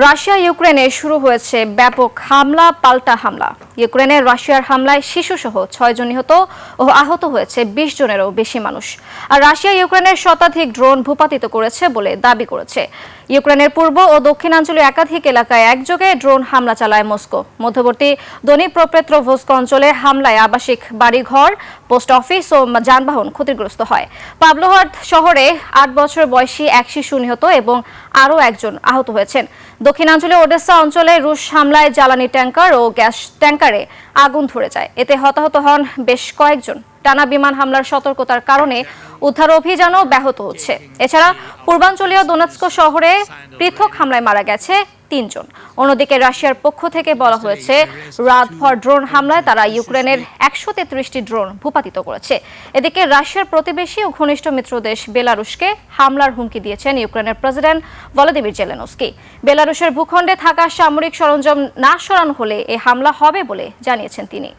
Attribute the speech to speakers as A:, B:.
A: Russia ইউক্রেনে শুরু হয়েছে ব্যাপক হামলা পাল্টা হামলা। ইউক্রেনে রাশিয়ার হামলায় শিশুসহ 6 জন নিহত ও আহত হয়েছে 20 জনেরও বেশি মানুষ। আর রাশিয়া ইউক্রেনের শতাধিক ড্রোন ভূপাতিত করেছে বলে দাবি করেছে। ইউক্রেনের পূর্ব ও দক্ষিণাঞ্চলীয় একাধিক এলাকায় একযোগে ড্রোন হামলা চালায় মস্কো। মধ্যবর্তী দনিপ্রপেট্রোভস্ক অঞ্চলে হামলায় আবাসিক বাড়িঘর, পোস্ট অফিস ও যানবাহন ক্ষতিগ্রস্ত হয়। পাভলোভার্দ শহরে 8 বছর বয়সী এক শিশু নিহত এবং আরও একজন আহত হয়েছেন। দক্ষিণাঞ্চলীয় ওডেসা অঞ্চলে রুশ হামলায় জ্বালানি ট্যাঙ্কার ও গ্যাস ট্যাঙ্কারে আগুন ধরে যায়। এতে হতাহত হন বেশ কয়েকজন। টানা বিমান হামলার সতর্কতার কারণে উদ্ধার অভিযানও ব্যাহত হচ্ছে। এছাড়া পূর্বাঞ্চলীয় দোনেৎস্ক শহরে পৃথক হামলায় মারা গেছে 3 জন। অন্যদিকে রাশিয়ার পক্ষ থেকে বলা হয়েছে রাতভর ড্রোন হামলায় তারা ইউক্রেনের 133টি ড্রোন ভূপাতিত করেছে। এদিকে রাশিয়ার প্রতিবেশী ও ঘনিষ্ঠ মিত্র দেশ বেলারুশকে হামলার হুমকি দিয়েছেন ইউক্রেনের প্রেসিডেন্ট ভলোদিমির জেলেনস্কি। বেলারুশের ভূখণ্ডে থাকা সামরিক সরঞ্জাম না সরানো হলে এই হামলা হবে বলে জানিয়েছেন তিনি।